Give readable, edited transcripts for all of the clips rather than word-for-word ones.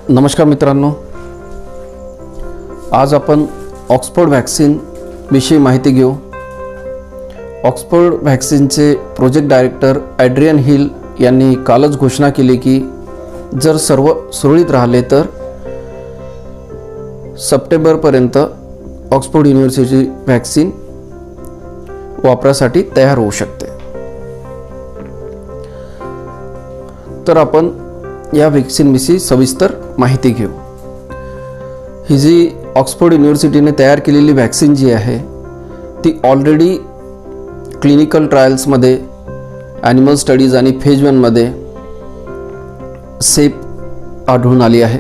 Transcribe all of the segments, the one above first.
नमस्कार मित्रांनो, आज आपण ऑक्सफोर्ड वॅक्सीन विषयी माहिती घेऊ। ऑक्सफोर्ड वॅक्सीनचे प्रोजेक्ट डायरेक्टर एड्रियन हिल यांनी कालच घोषणा केली की जर सर्व सुरळीत राहिले तर सप्टेंबरपर्यंत ऑक्सफोर्ड युनिव्हर्सिटी वॅक्सीन वापरासाठी तयार होऊ शकते। तर आपण या वॅक्सीनविषयी सविस्तर माहिती घेऊ। ही जी ऑक्सफोर्ड युनिव्हर्सिटीने तयार केलेली वॅक्सीन जी आहे ती ऑलरेडी क्लिनिकल ट्रायल्समध्ये, ॲनिमल स्टडीज आणि फेज 1 मध्ये सेफ आढळून आली आहे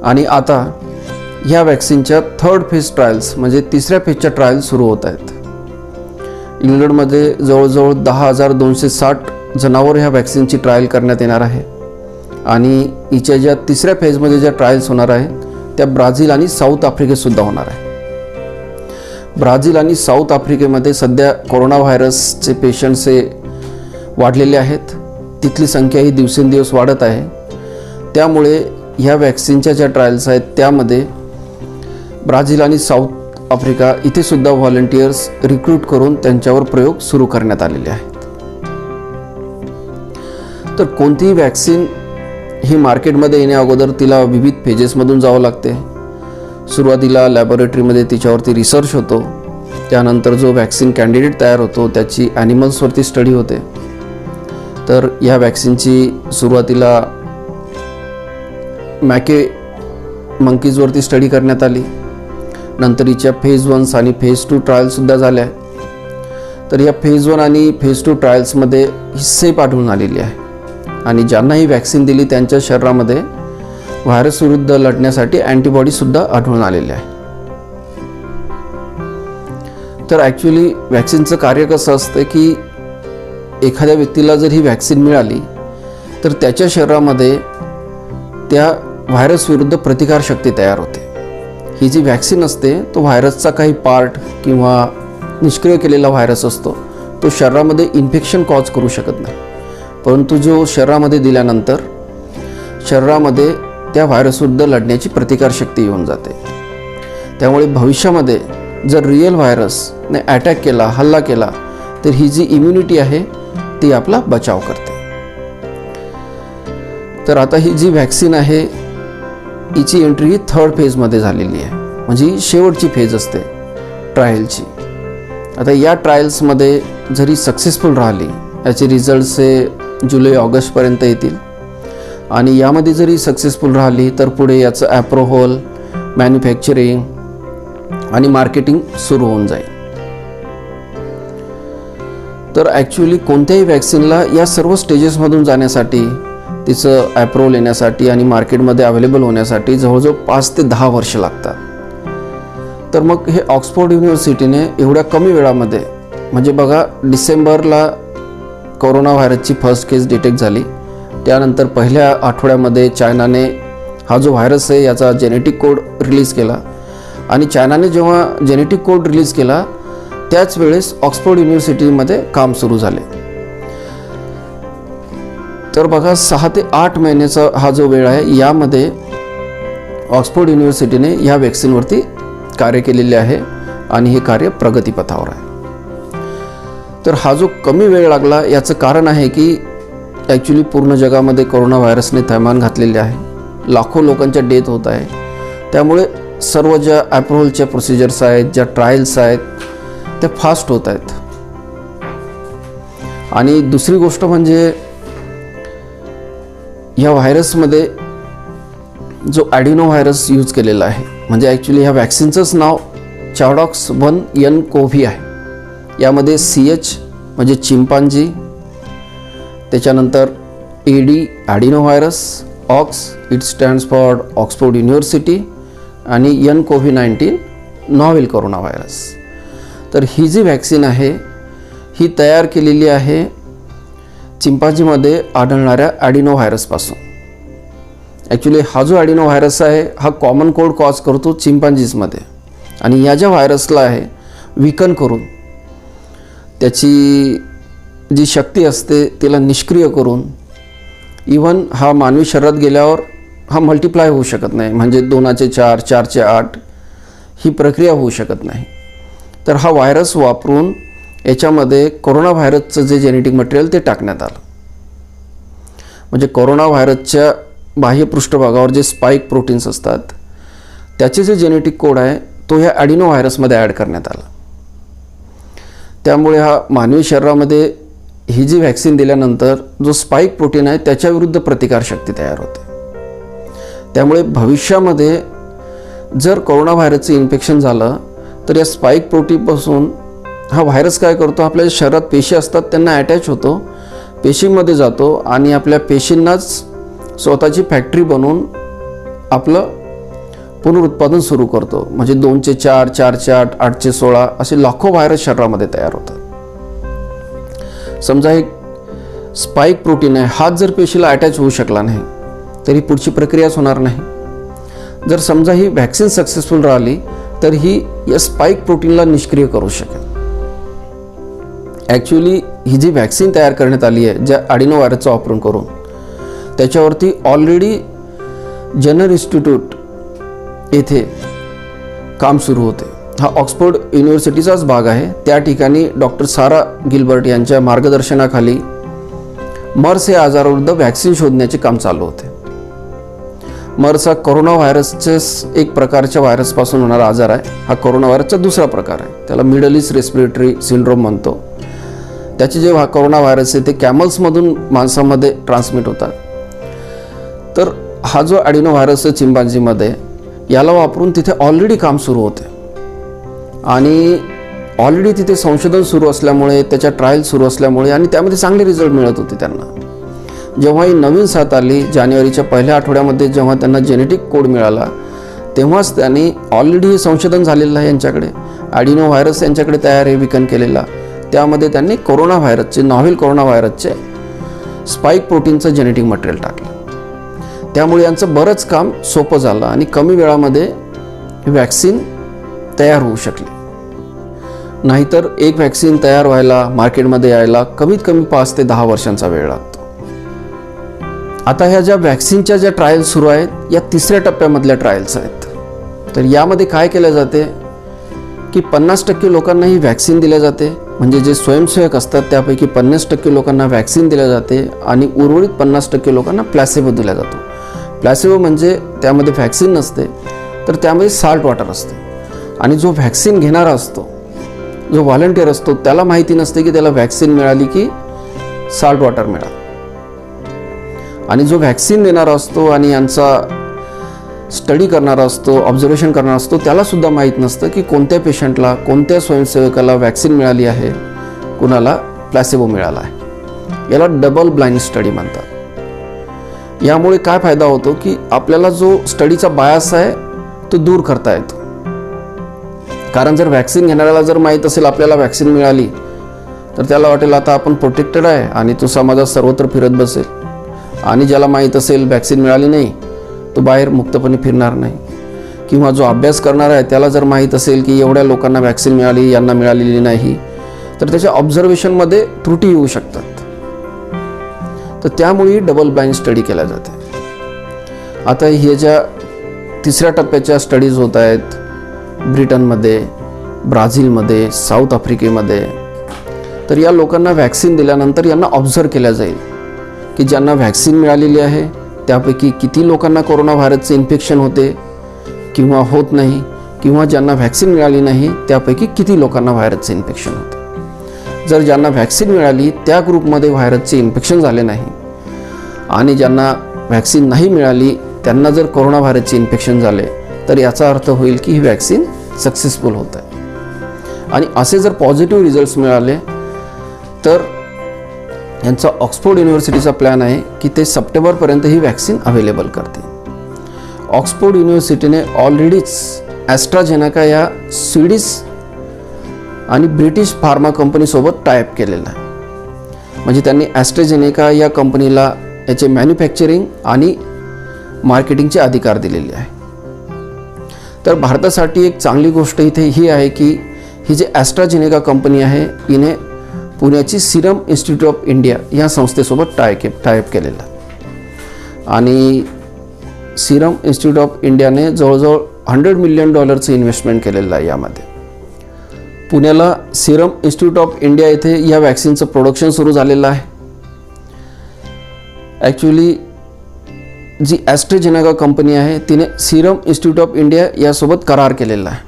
आणि आता ह्या वॅक्सीनच्या 3rd फेज ट्रायल्स म्हणजे 3ऱ्या फेजच्या ट्रायल्स सुरू होत आहेत। इंग्लंडमध्ये जवळजवळ 10,260 जनावर ह्या वॅक्सीनची ट्रायल करण्यात येणार आहे आणि हिच्या ज्या 3ऱ्या फेजमध्ये ज्या ट्रायल्स होणार आहेत त्या ब्राझील आणि साऊथ आफ्रिकेतसुद्धा होणार आहे। ब्राझील आणि साऊथ आफ्रिकेमध्ये सध्या कोरोना व्हायरसचे पेशंट्स हे वाढलेले आहेत, तिथली संख्या ही दिवसेंदिवस वाढत आहे। त्यामुळे ह्या वॅक्सीनच्या ज्या ट्रायल्स आहेत त्यामध्ये ब्राझील आणि साऊथ आफ्रिका इथे सुद्धा व्हॉलंटियर्स रिक्रूट करून त्यांच्यावर प्रयोग सुरू करण्यात आलेले आहेत। तर कोणतीही वॅक्सीन ही मार्केटमध्ये येण्या अगोदर तिला विविध फेजेसमधून जावं लागते। सुरुवातीला लॅबोरेटरीमध्ये तिच्यावरती रिसर्च होतो, त्यानंतर जो वॅक्सीन कॅन्डिडेट तयार होतो त्याची ॲनिमल्सवरती स्टडी होते। तर या वॅक्सीनची सुरुवातीला मॅके मंकीजवरती स्टडी करण्यात आली, नंतर हिच्या फेज 1 आणि फेज 2 ट्रायल्ससुद्धा झाल्या। तर या फेज 1 आणि फेज 2 ट्रायल्समध्ये ही सेफ आढळून आलेली आहे आणि ज्यांना ही वॅक्सीन दिली त्यांच्या शरीरामध्ये व्हायरस विरुद्ध लढण्यासाठी अँटीबॉडीसुद्धा आढळून आलेले आहे। तर ॲक्च्युली वॅक्सिनचं कार्य कसं असतं की एखाद्या व्यक्तीला जर ही वॅक्सिन मिळाली तर त्याच्या शरीरामध्ये त्या व्हायरस विरुद्ध प्रतिकारशक्ती तयार होते। ही जी वॅक्सिन असते तो व्हायरसचा काही पार्ट किंवा निष्क्रिय केलेला व्हायरस असतो, तो शरीरामध्ये इन्फेक्शन कॉज करू शकत नाही, परंतु जो शरीरामध्ये दिल्यानंतर शरीरामध्ये त्या व्हायरसविरुद्ध लढण्याची प्रतिकारशक्ती येऊन जाते। त्यामुळे भविष्यामध्ये जर रिअल व्हायरसने अटॅक केला, हल्ला केला तर ही जी इम्युनिटी आहे ती आपला बचाव करते। तर आता ही जी वॅक्सिन आहे हिची एंट्री ही 3rd फेजमध्ये झालेली आहे, म्हणजे ही शेवटची फेज असते ट्रायलची। आता या ट्रायल्समध्ये जरी सक्सेसफुल राहिली, याचे रिझल्ट्स हे जुलै-ऑगस्टपर्यंत येतील आणि यामध्ये जरी सक्सेसफुल राहिली तर पुढे याचं ॲप्रोव्हल, मॅन्युफॅक्चरिंग आणि मार्केटिंग सुरू होऊन जाईल। तर ॲक्च्युली कोणत्याही वॅक्सिनला या सर्व स्टेजेसमधून जाण्यासाठी, तिचं ॲप्रोव्हल येण्यासाठी आणि मार्केटमध्ये अवेलेबल होण्यासाठी जवळजवळ 5 ते 10 वर्ष लागतात। तर मग हे ऑक्सफोर्ड युनिव्हर्सिटीने एवढ्या कमी वेळामध्ये, म्हणजे बघा डिसेंबरला कोरोना व्हायरसची फर्स्ट केस डिटेक्ट झाली, त्यानंतर पहिल्या आठवड्यामध्ये चायनाने हा जो व्हायरस आहे याचा जेनेटिक कोड रिलीज केला आणि चायनाने जेव्हा जेनेटिक कोड रिलीज केला त्याच वेळेस ऑक्सफोर्ड युनिव्हर्सिटीमध्ये काम सुरू झाले। तर बघा 6 ते 8 महिन्याचा हा जो वेळ आहे यामध्ये ऑक्सफोर्ड युनिव्हर्सिटीने या वॅक्सिनवरती कार्य केलेले आहे आणि हे कार्य प्रगतीपथावर आहे। तर हा जो कमी वेळ लागला याचं कारण आहे की ॲक्च्युली पूर्ण जगामध्ये कोरोना व्हायरसने थैमान घातलेले आहे, लाखो लोकांच्या डेथ होत आहे। त्यामुळे सर्व ज्या ॲप्रोव्हलच्या प्रोसिजर्स आहेत, ज्या ट्रायल्स आहेत त्या फास्ट होत आहेत। आणि दुसरी गोष्ट म्हणजे या व्हायरसमध्ये जो ॲडिनो व्हायरस यूज केलेला आहे, म्हणजे ॲक्च्युली ह्या वॅक्सिनचंच नाव ChAdOx1N-CoV आहे। यामध्ये CH म्हणजे चिंपांजी, त्याच्यानंतर AD adenovirus, Ox it stands for Oxford University आणि N-COVID-19 नॉव्हेल कोरोना व्हायरस। तर ही जी वॅक्सिन आहे ही तयार केलेली आहे चिंपांजीमध्ये आढळणाऱ्या ॲडिनो व्हायरसपासून। ॲक्च्युली हा जो ॲडिनो व्हायरस आहे हा कॉमन कोल्ड कॉज करतो चिंपांजीजमध्ये आणि या ज्या व्हायरसला आहे विकन करून त्याची जी शक्ती असते तिला निष्क्रिय करून इवन हा मानवी शरीरात गेल्यावर हा मल्टिप्लाय होऊ शकत नाही, म्हणजे 2चे 4, 4चे 8 ही प्रक्रिया होऊ शकत नाही. तर हा व्हायरस वापरून याच्यामध्ये कोरोना व्हायरसचं जे जेनेटिक मटेरियल ते टाकण्यात आलं. म्हणजे कोरोना व्हायरसच्या बाह्य पृष्ठभागावर जे स्पाइक प्रोटीन्स असतात त्याचे जे जेनेटिक कोड आहे तो ह्या ॲडिनो व्हायरसमध्ये ॲड करण्यात आला. त्यामुळे हा मानवी शरीरामध्ये ही जी व्हॅक्सिन दिल्यानंतर जो स्पाइक प्रोटीन आहे त्याच्याविरुद्ध प्रतिकारशक्ती तयार होते. त्यामुळे भविष्यामध्ये जर कोरोना व्हायरसचं इन्फेक्शन झालं तर या स्पाइक प्रोटीनपासून हा व्हायरस काय करतो, आपल्या शरीरात पेशी असतात त्यांना अटॅच होतो, पेशींमध्ये जातो आणि आपल्या पेशींनाच स्वतःची फॅक्टरी बनवून आपलं पुनरुत्पादन सुरू करतो. म्हणजे 2चे 4, 4चे 8, 8चे 16 असे लाखो व्हायरस शरीरामध्ये तयार होतात. समजा एक स्पाइक प्रोटीन आहे, हाच जर पेशीला अटॅच होऊ शकला नाही तरी पुढची प्रक्रियाच होणार नाही. जर समजा ही व्हॅक्सिन सक्सेसफुल राहिली तर ही या स्पाइक प्रोटीनला निष्क्रिय करू शकेल. ॲक्च्युली ही जी व्हॅक्सिन तयार करण्यात आली आहे ज्या ॲडिनो व्हायरसचा वापरून करून, त्याच्यावरती ऑलरेडी जनरल इन्स्टिट्यूट येथे काम सुरू होते. हा ऑक्सफोर्ड युनिव्हर्सिटीचाच भाग आहे. त्या ठिकाणी डॉक्टर सारा गिल्बर्ट यांच्या मार्गदर्शनाखाली मर्स या आजाराविरुद्ध व्हॅक्सिन शोधण्याचे काम चालू होते. मर्स हा कोरोना व्हायरसचेच एक प्रकारच्या व्हायरसपासून होणारा आजार आहे. हा कोरोना व्हायरसचा दुसरा प्रकार आहे, त्याला मिडल ईस्ट रेस्पिरेटरी सिंड्रोम म्हणतो. त्याचे जे कोरोना व्हायरस आहे ते कॅमल्समधून माणसामध्ये ट्रान्समिट होतात. तर हा जो ॲडिनो व्हायरस आहे चिंपांझीमध्ये, याला वापरून तिथे ऑलरेडी काम सुरू होते आणि ऑलरेडी तिथे संशोधन सुरू असल्यामुळे, त्याच्या ट्रायल सुरू असल्यामुळे आणि त्यामध्ये चांगले रिझल्ट मिळत होते त्यांना. जेव्हा ही नवीन साथ आली जानेवारीच्या पहिल्या आठवड्यामध्ये, जेव्हा त्यांना जेनेटिक कोड मिळाला तेव्हाच त्यांनी ऑलरेडी हे संशोधन झालेलं आहे यांच्याकडे, ॲडिनो व्हायरस यांच्याकडे तयार आहे विकन केलेला, त्यामध्ये त्यांनी कोरोना व्हायरसचे, नॉव्हेल कोरोना व्हायरसचे स्पाइक प्रोटीनचं जेनेटिक मटेरियल टाकलं. त्यामुळे यांचं बरंच काम सोपं झालं आणि कमी वेळामध्ये व्हॅक्सिन तयार होऊ शकली. नाहीतर एक व्हॅक्सिन तयार व्हायला, मार्केटमध्ये यायला कमीत कमी 5 ते 10 वर्षांचा वेळ लागतो. आता ह्या ज्या व्हॅक्सिनच्या ज्या ट्रायल्स सुरू आहेत या 3ऱ्या टप्प्यामधल्या ट्रायल्स आहेत. तर यामध्ये काय केलं जाते की 50% लोकांना ही व्हॅक्सिन दिल्या जाते, म्हणजे जे स्वयंसेवक असतात त्यापैकी 50% लोकांना व्हॅक्सिन दिल्या जाते आणि उर्वरित 50% लोकांना प्लॅसेबो दिला जातो. प्लॅसेबो म्हणजे त्यामध्ये व्हॅक्सिन नसते तर त्यामध्ये साल्ट वॉटर असते आणि जो व्हॅक्सिन घेणारा असतो, जो व्हॉलंटियर असतो, त्याला माहिती नसते की त्याला व्हॅक्सिन मिळाली की साल्ट वॉटर मिळालं. आणि जो व्हॅक्सिन देणारा असतो आणि यांचा स्टडी करणारा असतो, ऑब्झर्वेशन करणारा असतो, त्यालासुद्धा माहीत नसतं की कोणत्या पेशंटला, कोणत्या स्वयंसेवकाला व्हॅक्सिन मिळाली आहे, कुणाला प्लॅसेबो मिळाला आहे. याला डबल ब्लाइंड स्टडी म्हणतात. यामुळे काय फायदा होतो की आपल्याला जो स्टडीचा बायस आहे तो दूर करता येतो. कारण जर व्हॅक्सिन घेणाऱ्याला जर माहीत असेल आपल्याला व्हॅक्सिन मिळाली तर त्याला वाटेल आता आपण प्रोटेक्टेड आहे आणि तो समाजात सर्वत्र फिरत बसेल. आणि ज्याला माहीत असेल व्हॅक्सिन मिळाली नाही तो बाहेर मुक्तपणे फिरणार नाही. किंवा जो अभ्यास करणार आहे त्याला जर माहीत असेल की एवढ्या लोकांना व्हॅक्सिन मिळाली, यांना मिळालेली नाही, तर त्याच्या ऑब्झर्वेशनमध्ये त्रुटी येऊ शकतात. तर त्यामुळे डबल ब्लाइंड स्टडी केल्या जाते. आता हे ज्या 3ऱ्या टप्प्याच्या स्टडीज होत आहेत ब्रिटनमध्ये, ब्राझीलमध्ये, साऊथ आफ्रिकेमध्ये, तर या लोकांना व्हॅक्सिन दिल्यानंतर यांना ऑब्झर्व केल्या जाईल की ज्यांना व्हॅक्सिन मिळालेली आहे त्यापैकी किती लोकांना कोरोना व्हायरसचे इन्फेक्शन होते किंवा होत नाही, किंवा ज्यांना व्हॅक्सिन मिळाली नाही त्यापैकी किती लोकांना व्हायरसचे इन्फेक्शन होते. जर ज्यांना व्हॅक्सिन मिळाली त्या ग्रुपमध्ये व्हायरसचे इन्फेक्शन झाले नाही आणि ज्यांना व्हॅक्सिन नाही मिळाली त्यांना जर कोरोना व्हायरसचे इन्फेक्शन झाले तर याचा अर्थ होईल की ही व्हॅक्सिन सक्सेसफुल होत आहे. आणि असे जर पॉझिटिव्ह रिझल्ट्स मिळाले तर यांचा ऑक्सफोर्ड युनिव्हर्सिटीचा प्लॅन आहे की ते सप्टेंबरपर्यंत ही व्हॅक्सिन अवेलेबल करते. ऑक्सफोर्ड युनिव्हर्सिटीने ऑलरेडीच ॲस्ट्राझेनेका या स्वीडिश आणि ब्रिटिश फार्मा कंपनीसोबत टायअप केलेला आहे. म्हणजे त्यांनी ॲस्ट्राझेनेका या कंपनीला याचे मॅन्युफॅक्चरिंग आणि मार्केटिंगचे अधिकार दिलेले आहे. तर भारतासाठी एक चांगली गोष्ट इथे ही आहे की ही जे ॲस्ट्राझेनेका कंपनी आहे हिने पुण्याची सिरम इन्स्टिट्यूट ऑफ इंडिया या संस्थेसोबत टायअप केलेला आणि सिरम इन्स्टिट्यूट ऑफ इंडियाने जवळजवळ $100 मिलियन इन्व्हेस्टमेंट केलेलं आहे यामध्ये. पुण्याला सिरम इन्स्टिट्यूट ऑफ इंडिया येथे या वॅक्सिनचं प्रोडक्शन सुरू झालेलं आहे. ॲक्च्युली जी ॲस्ट्राझेनेका कंपनी आहे तिने सिरम इन्स्टिट्यूट ऑफ इंडिया यासोबत करार केलेला आहे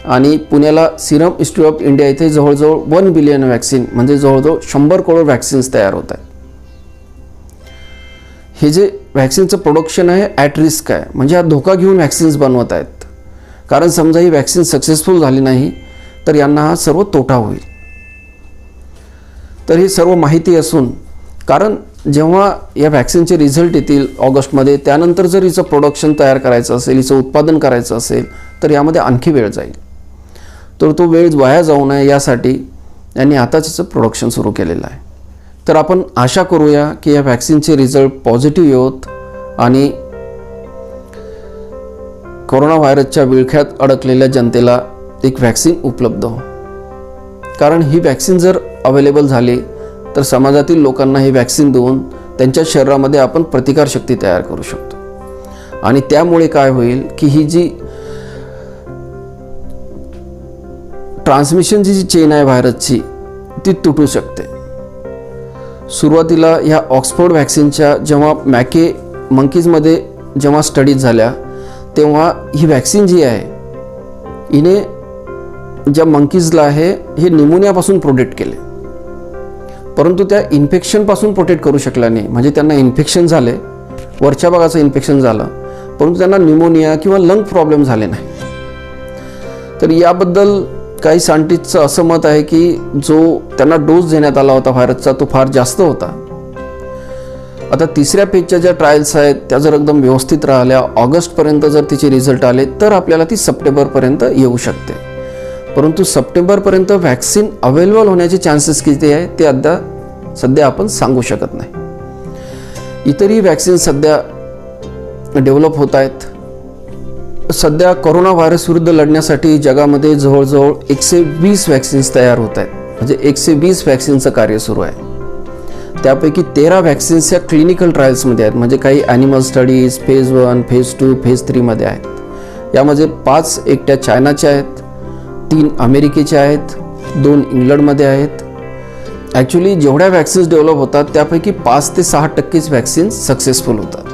आणि पुण्याला सिरम इन्स्टिट्यूट ऑफ इंडिया येथे जवळजवळ 1 बिलियन वॅक्सिन म्हणजे जवळजवळ 100 करोड वॅक्सिन्स तयार होत आहेत. हे जे वॅक्सिनचं प्रोडक्शन आहे ॲट रिस्क आहे, म्हणजे हा धोका घेऊन वॅक्सिन्स बनवत आहेत. कारण समजा ही वॅक्सिन सक्सेसफुल झाली नाही तर यांना हा सर्व तोटा होईल. तर ही सर्व माहिती असून कारण जेव्हा या वॅक्सिनचे रिझल्ट येतील ऑगस्टमध्ये, त्यानंतर जर हिचं प्रोडक्शन तयार करायचं असेल, हिचं उत्पादन करायचं असेल तर यामध्ये आणखी वेळ जाईल. तर तो वेळ वाया जाऊ नये यासाठी यांनी आताच हिचं प्रोडक्शन सुरू केलेलं आहे. तर आपण आशा करूया की या वॅक्सिनचे रिझल्ट पॉझिटिव्ह येवोत आणि कोरोना व्हायरसच्या विळख्यात अडकलेल्या जनतेला एक वॅक्सिन उपलब्ध हो. कारण ही वॅक्सिन जर अवेलेबल झाली तर समाजातील लोकांना ही वॅक्सिन देऊन त्यांच्या शरीरामध्ये आपण प्रतिकारशक्ती तयार करू शकतो आणि त्यामुळे काय होईल की ही जी ट्रान्समिशनची जी चेन आहे व्हायरसची ती तुटू शकते. सुरुवातीला ह्या ऑक्सफोर्ड वॅक्सिनच्या जेव्हा मॅके मंकीजमध्ये जेव्हा स्टडीज झाल्या तेव्हा ही वॅक्सिन जी आहे हिने ज्या मंकीजला आहे हे निमोनियापासून प्रोटेक्ट केले, परंतु त्या इन्फेक्शनपासून प्रोटेक्ट करू शकल्या नाही. म्हणजे त्यांना इन्फेक्शन झाले, वरच्या भागाचं इन्फेक्शन झालं, परंतु त्यांना निमोनिया किंवा लंग प्रॉब्लेम झाले नाही. तर याबद्दल काही सायंटिस्टचं असं मत आहे की जो त्यांना डोस देण्यात आला होता व्हायरसचा तो फार जास्त होता. आता तिसऱ्या पेजच्या ज्या ट्रायल्स आहेत त्या जर एकदम व्यवस्थित राहिल्या, ऑगस्टपर्यंत जर तिचे रिझल्ट आले तर आपल्याला ती सप्टेंबरपर्यंत येऊ शकते. परंतु सप्टेंबरपर्यंत वॅक्सिन अवेलेबल होण्याचे चान्सेस किती आहे ते सध्या आपण सांगू शकत नाही. इतरही वॅक्सिन सध्या डेव्हलप होत आहेत. सध्या कोरोना व्हायरस विरुद्ध लढण्यासाठी जगामध्ये जवळजवळ 120 वॅक्सिन्स तयार होत आहेत. म्हणजे 120 वॅक्सिनचं कार्य सुरू आहे. त्यापैकी 13 वॅक्सिन्स या क्लिनिकल ट्रायल्समध्ये आहेत, म्हणजे काही animal studies phase 1, phase 2, phase 3 मध्ये आहेत. यामध्ये 5 एकट्या चायनाच्या आहेत, 3 अमेरिकेच्या आहेत, 2 इंग्लंडमध्ये आहेत. ॲक्च्युली जेवढ्या वॅक्सिन्स डेव्हलप होतात त्यापैकी 5 ते 6% वॅक्सिन्स सक्सेसफुल होतात.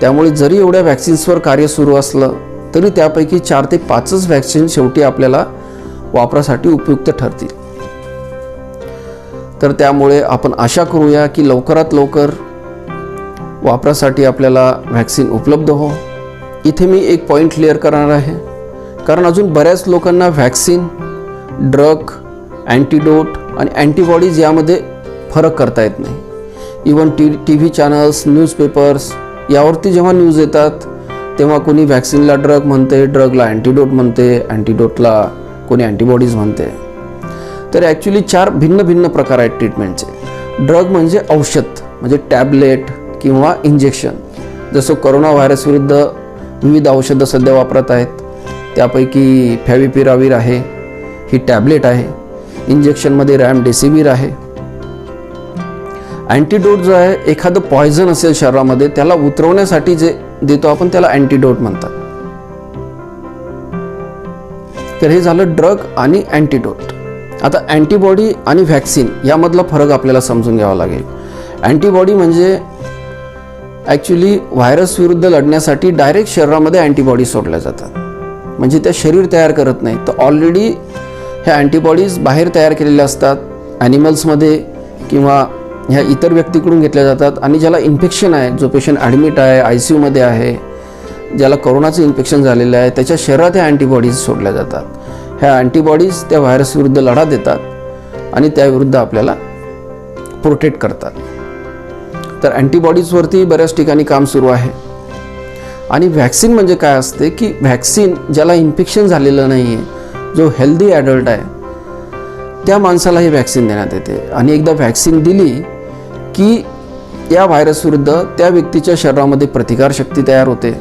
त्यामुळे जरी एवढ्या वॅक्सिन्सवर कार्य सुरू असलं तरी त्यापैकी 4 ते 5च वॅक्सिन शेवटी आपल्याला वापरासाठी उपयुक्त ठरतील. तर त्यामुळे आपण आशा करूया की लवकरात लवकर वापरासाठी आपल्याला वॅक्सिन उपलब्ध हो. इथे मी एक पॉईंट क्लिअर करणार आहे, कारण अजून बऱ्याच लोकांना वॅक्सिन, ड्रग, अँटीडोट आणि अँटीबॉडीज यामध्ये फरक करता येत नाही. इवन TV चॅनल्स, न्यूजपेपर्स यावरती जेव्हा न्यूज येतात तेव्हा कोणी वॅक्सिनला ड्रग म्हणते, ड्रगला अँटीडोट म्हणते, अँटीडोटला कोणी अँटीबॉडीज म्हणते. तर ॲक्च्युली 4 भिन्न भिन्न प्रकार आहेत ट्रीटमेंटचे. ड्रग म्हणजे औषध, म्हणजे टॅबलेट किंवा इंजेक्शन. जसं कोरोना व्हायरस विरुद्ध विविध औषधं सध्या वापरत आहेत, त्यापैकी फॅविपिराविर आहे, ही टॅबलेट आहे. इंजेक्शनमध्ये रेमडेसिविर आहे. अँटीडोट जो आहे, एखादं पॉयझन असेल शरीरामध्ये त्याला उतरवण्यासाठी जे देतो आपण त्याला अँटीडोट म्हणतात. तर हे झालं ड्रग आणि अँटीडोट. आता अँटीबॉडी आणि व्हॅक्सिन यामधला फरक आपल्याला समजून घ्यावा लागेल. अँटीबॉडी म्हणजे ॲक्च्युली व्हायरस विरुद्ध लढण्यासाठी डायरेक्ट शरीरामध्ये अँटीबॉडी सोडल्या जातात, म्हणजे त्या शरीर तयार करत नाही. तर ऑलरेडी ह्या अँटीबॉडीज बाहेर तयार केलेल्या असतात, ॲनिमल्समध्ये किंवा ह्या इतर व्यक्तीकडून घेतल्या जातात. आणि ज्याला इन्फेक्शन आहे, जो पेशंट ॲडमिट आहे, ICUमध्ये आहे, ज्याला कोरोनाचं इन्फेक्शन झालेलं आहे, त्याच्या शरीरात ह्या अँटीबॉडीज सोडल्या जातात. ह्या अँटीबॉडीज त्या व्हायरस विरुद्ध लढा देतात आणि त्याविरुद्ध आपल्याला प्रोटेक्ट करतात. तर अँटीबॉडीजवरती बऱ्याच ठिकाणी काम सुरू आहे. आणि व्हॅक्सिन म्हणजे काय असते की व्हॅक्सिन ज्याला इन्फेक्शन झालेलं नाही आहे, जो हेल्दी ॲडल्ट आहे त्या माणसाला ही वॅक्सिन देण्यात येते. आणि एकदा वॅक्सिन दिली की या व्हायरस विरुद्ध त्या व्यक्तीच्या शरीरामध्ये प्रतिकारशक्ती तयार होते.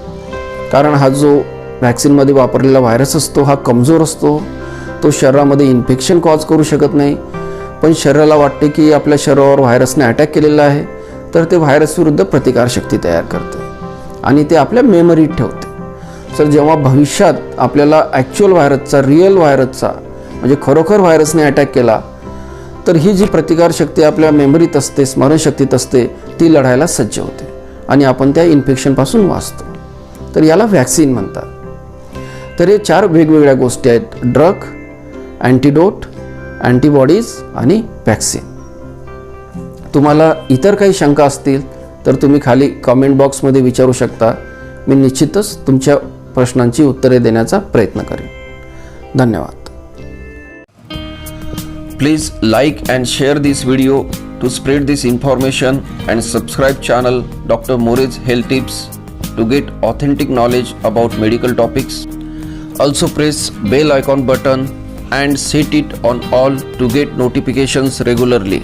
कारण हा जो वॅक्सिनमध्ये वापरलेला व्हायरस असतो हा कमजोर असतो, तो शरीरामध्ये इन्फेक्शन कॉज करू शकत नाही. पण शरीराला वाटते की आपल्या शरीरावर व्हायरसने अटॅक केलेला आहे, तर ते व्हायरस विरुद्ध प्रतिकारशक्ती तयार करते आणि ते आपल्या मेमरीत ठेवते. सर जेव्हा भविष्यात आपल्याला ॲक्च्युअल व्हायरसचा, रिअल व्हायरसचा म्हणजे खरोखर व्हायरसने अटॅक केला तर ही जी प्रतिकारशक्ती आपल्या मेमरीत असते, स्मरणशक्तीत असते, ती लढायला सज्ज होते आणि आपण त्या इन्फेक्शनपासून वाचतो. तर याला व्हॅक्सिन म्हणतात. तर हे 4 वेगवेगळ्या गोष्टी आहेत: ड्रग, अँटीडोट, अँटीबॉडीज आणि व्हॅक्सिन. तुम्हाला इतर काही शंका असतील तर तुम्ही खाली कमेंट बॉक्समध्ये विचारू शकता. मी निश्चितच तुमच्या प्रश्नांची उत्तरे देण्याचा प्रयत्न करेन. धन्यवाद. Please like and share this video to spread this information and subscribe channel Dr. More's Health Tips to get authentic knowledge about medical topics. Also press bell icon button and set it on all to get notifications regularly.